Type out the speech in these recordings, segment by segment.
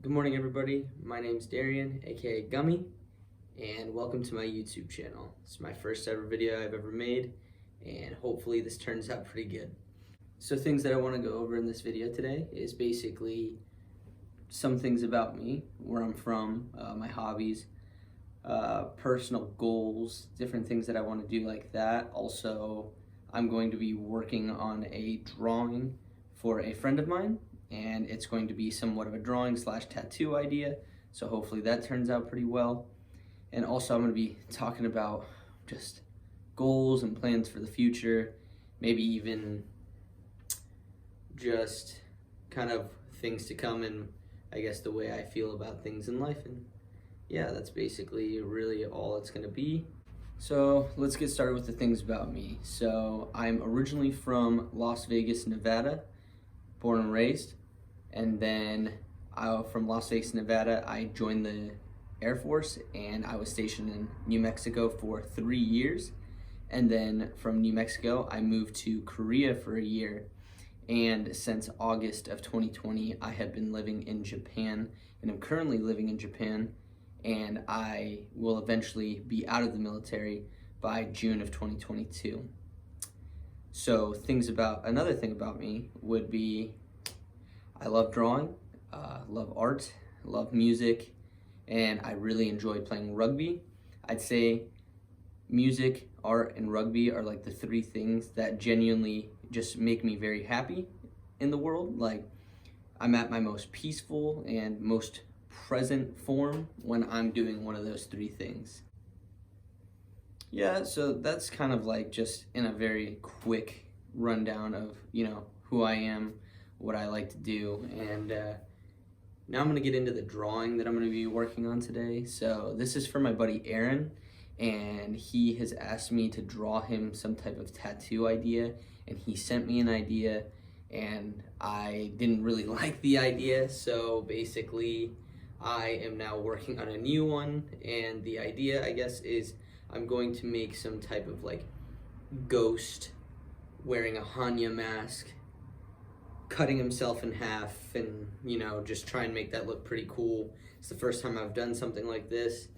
Good morning, everybody. My name's Darian, aka Gummy, and welcome to my YouTube channel. This is my first ever video I've ever made, and hopefully this turns out pretty good. So things that I want to go over in this video today is basically some things about me, where I'm from, my hobbies, personal goals, different things that I want to do like that. Also, I'm going to be working on a drawing for a friend of mine, and it's going to be somewhat of a drawing slash tattoo idea, so hopefully that turns out pretty well. And also I'm going to be talking about just goals and plans for the future, maybe even just kind of things to come, and I guess the way I feel about things in life. And yeah, that's basically really all it's going to be. So let's get started with the things about me. So I'm originally from Las Vegas, Nevada, born and raised. And then from Las Vegas, Nevada, I joined the Air Force, and I was stationed in New Mexico for 3 years. And then from New Mexico, I moved to Korea for a year. And since August of 2020, I have been living in Japan, and I'm currently living in Japan, and I will eventually be out of the military by June of 2022. So another thing about me would be I love drawing, love art, love music, and I really enjoy playing rugby. I'd say music, art, and rugby are like the three things that genuinely just make me very happy in the world. Like, I'm at my most peaceful and most present form when I'm doing one of those three things. Yeah, so that's kind of like just in a very quick rundown of, who I am, what I like to do. And now I'm going to get into the drawing that I'm going to be working on today. So this is for my buddy Aaron, and he has asked me to draw him some type of tattoo idea, and he sent me an idea, and I didn't really like the idea, so basically I am now working on a new one. And the idea, I guess, is I'm going to make some type of like ghost wearing a Hanya mask, cutting himself in half, and just try and make that look pretty cool. It's the first time I've done something like this.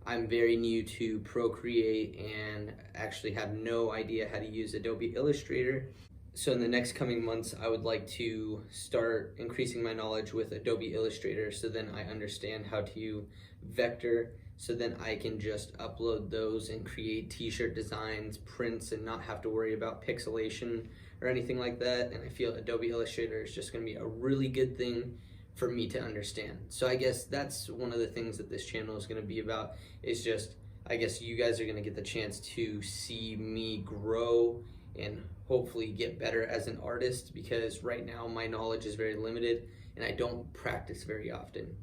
I'm very new to Procreate and actually have no idea how to use Adobe Illustrator. So in the next coming months, I would like to start increasing my knowledge with Adobe Illustrator, so then I understand how to vector, so then I can just upload those and create t-shirt designs, prints, and not have to worry about pixelation or anything like that. And I feel Adobe Illustrator is just going to be a really good thing for me to understand. So I guess that's one of the things that this channel is going to be about, is just, I guess you guys are going to get the chance to see me grow and hopefully get better as an artist, because right now my knowledge is very limited and I don't practice very often.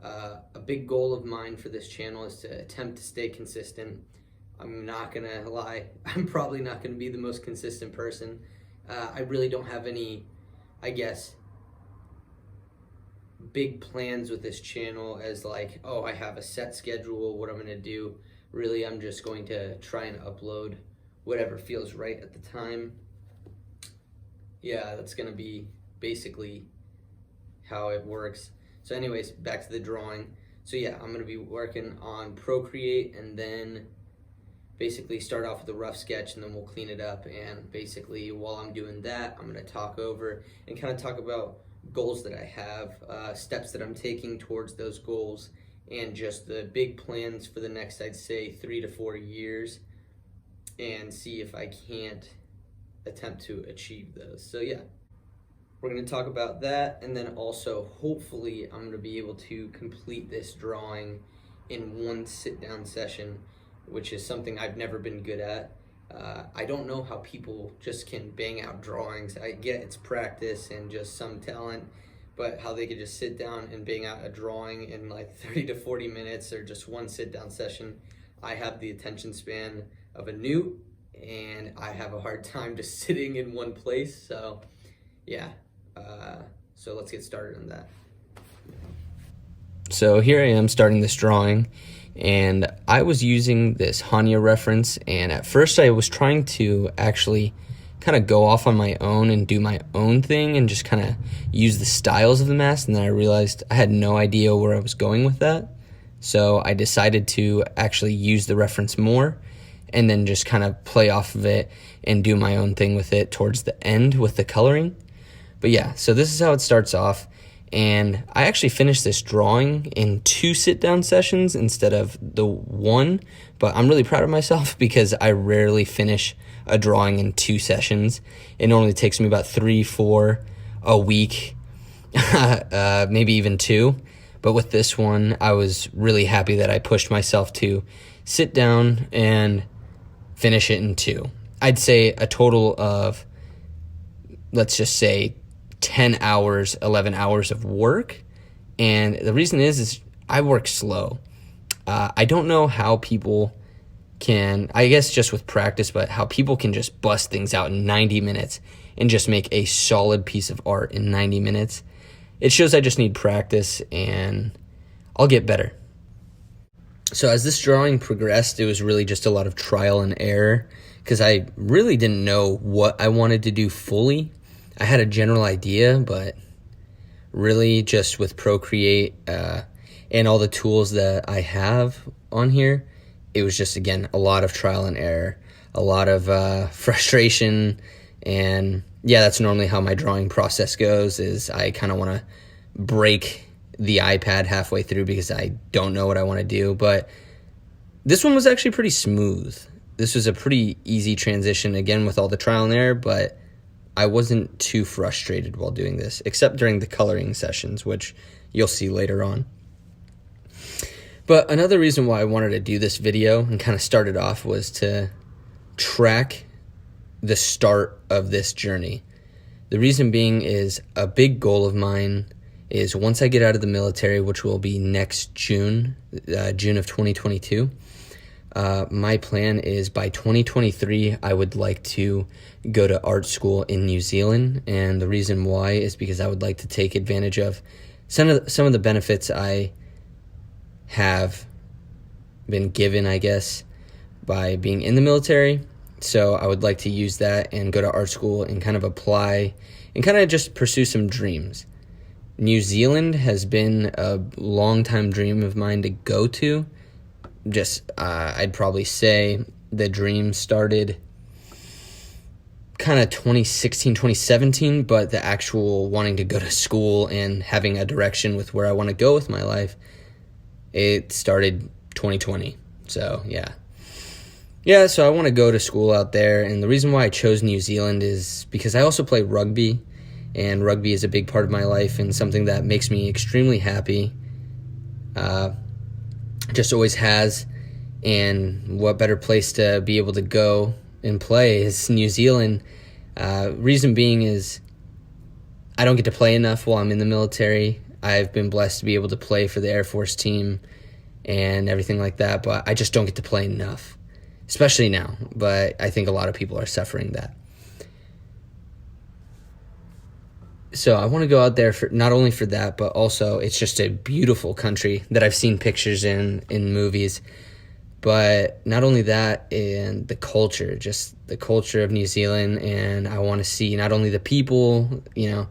A big goal of mine for this channel is to attempt to stay consistent. I'm not gonna lie, I'm probably not gonna be the most consistent person. I really don't have any, I guess, big plans with this channel as like, oh, I have a set schedule, what I'm gonna do. Really, I'm just going to try and upload whatever feels right at the time. Yeah, that's gonna be basically how it works. So anyways, back to the drawing. So yeah, I'm gonna be working on Procreate, and then basically start off with a rough sketch, and then we'll clean it up. And basically while I'm doing that, I'm gonna talk over and kind of talk about goals that I have, steps that I'm taking towards those goals, and just the big plans for the next, I'd say, 3 to 4 years, and see if I can't attempt to achieve those. So yeah, we're going to talk about that, and then also hopefully I'm going to be able to complete this drawing in one sit-down session, which is something I've never been good at. I don't know how people just can bang out drawings. I get it's practice and just some talent, but how they could just sit down and bang out a drawing in like 30 to 40 minutes or just one sit-down session. I have the attention span of a newt, and I have a hard time just sitting in one place. So yeah, so let's get started on that. So here I am starting this drawing, and I was using this Hanya reference, and at first I was trying to actually kind of go off on my own and do my own thing and just kind of use the styles of the mask. And then I realized I had no idea where I was going with that. So I decided to actually use the reference more and then just kind of play off of it and do my own thing with it towards the end with the coloring. But yeah, so this is how it starts off. And I actually finished this drawing in 2 sit-down sessions instead of the 1. But I'm really proud of myself because I rarely finish a drawing in 2 sessions. It normally takes me about 3-4 a week, maybe even 2. But with this one, I was really happy that I pushed myself to sit down and finish it in 2. I'd say a total of, let's just say, 10 hours, 11 hours of work. And the reason is I work slow. I don't know how people can, I guess just with practice, but how people can just bust things out in 90 minutes and just make a solid piece of art in 90 minutes. It shows I just need practice and I'll get better. So as this drawing progressed, it was really just a lot of trial and error because I really didn't know what I wanted to do fully. I had a general idea, but really just with Procreate and all the tools that I have on here, it was just, again, a lot of trial and error, a lot of frustration. And yeah, that's normally how my drawing process goes, is I kind of want to break the iPad halfway through because I don't know what I want to do. But this one was actually pretty smooth. This was a pretty easy transition, again, with all the trial and error, but I wasn't too frustrated while doing this, except during the coloring sessions, which you'll see later on. But another reason why I wanted to do this video and kind of start it off was to track the start of this journey. The reason being is a big goal of mine is once I get out of the military, which will be next June, June of 2022, my plan is by 2023, I would like to go to art school in New Zealand. And the reason why is because I would like to take advantage of some of the benefits I have been given, I guess, by being in the military. So I would like to use that and go to art school and kind of apply and kind of just pursue some dreams. New Zealand has been a long-time dream of mine to go to. Just, I'd probably say the dream started kind of 2016, 2017, but the actual wanting to go to school and having a direction with where I want to go with my life, it started 2020. So, yeah. Yeah, so I want to go to school out there, and the reason why I chose New Zealand is because I also play rugby, and rugby is a big part of my life and something that makes me extremely happy. Just always has, and what better place to be able to go and play is New Zealand. Reason being is I don't get to play enough while I'm in the military. I've been blessed to be able to play for the Air Force team and everything like that, but I just don't get to play enough, especially now. But I think a lot of people are suffering that. So I want to go out there for not only for that, but also it's just a beautiful country that I've seen pictures in movies. But not only that, and the culture, just the culture of New Zealand. And I want to see not only the people, you know,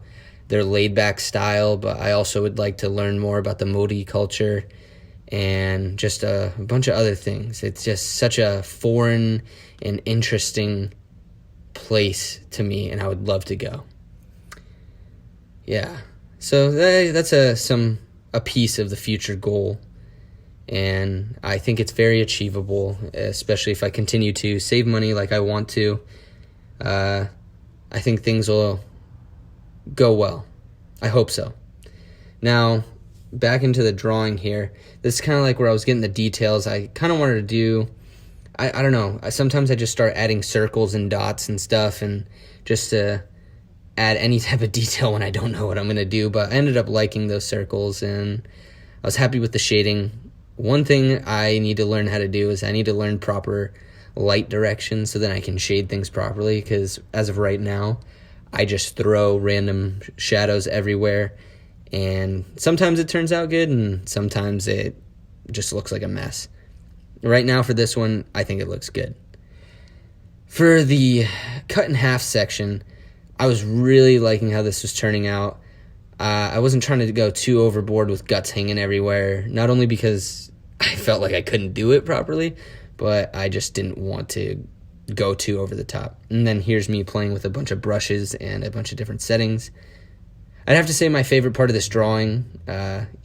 their laid-back style, but I also would like to learn more about the Māori culture and just a bunch of other things. It's just such a foreign and interesting place to me, and I would love to go. Yeah, so that's a piece of the future goal, and I think it's very achievable, especially if I continue to save money like I want to. I think things will go well. I hope so. Now, back into the drawing here. This is kind of like where I was getting the details. I kind of wanted to do, I don't know, sometimes I just start adding circles and dots and stuff, and just to add any type of detail when I don't know what I'm going to do, but I ended up liking those circles, and I was happy with the shading. One thing I need to learn how to do is I need to learn proper light direction so that I can shade things properly, because as of right now, I just throw random shadows everywhere, and sometimes it turns out good, and sometimes it just looks like a mess. Right now for this one, I think it looks good. For the cut in half section, I was really liking how this was turning out. I wasn't trying to go too overboard with guts hanging everywhere, not only because I felt like I couldn't do it properly, but I just didn't want to go too over the top. And then here's me playing with a bunch of brushes and a bunch of different settings. I'd have to say my favorite part of this drawing,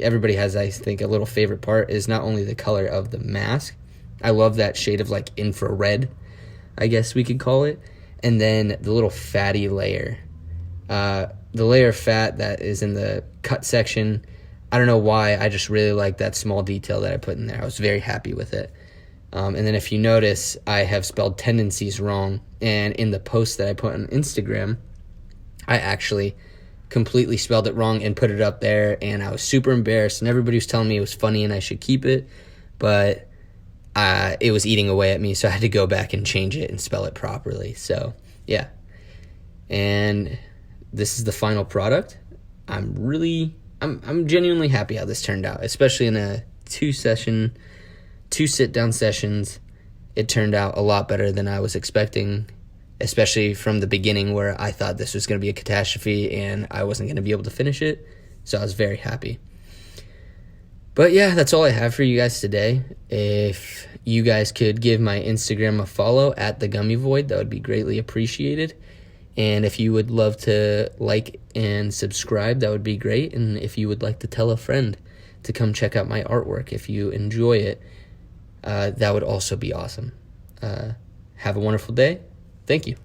everybody has, I think, a little favorite part, is not only the color of the mask. I love that shade of like infrared, I guess we could call it, and then the little fatty layer. The layer of fat that is in the cut section, I don't know why, I just really like that small detail that I put in there. I was very happy with it. And then if you notice, I have spelled tendencies wrong, and in the post that I put on Instagram, I actually completely spelled it wrong and put it up there, and I was super embarrassed, and everybody was telling me it was funny and I should keep it, but it was eating away at me, so I had to go back and change it and spell it properly. So yeah, and this is the final product. I'm genuinely happy how this turned out, especially in a 2 sit-down sessions. It turned out a lot better than I was expecting, especially from the beginning where I thought this was going to be a catastrophe and I wasn't going to be able to finish it. So I was very happy. But yeah, that's all I have for you guys today. If you guys could give my Instagram a follow at The Gummy Void, that would be greatly appreciated. And if you would love to like and subscribe, that would be great. And if you would like to tell a friend to come check out my artwork, if you enjoy it, that would also be awesome. Have a wonderful day. Thank you.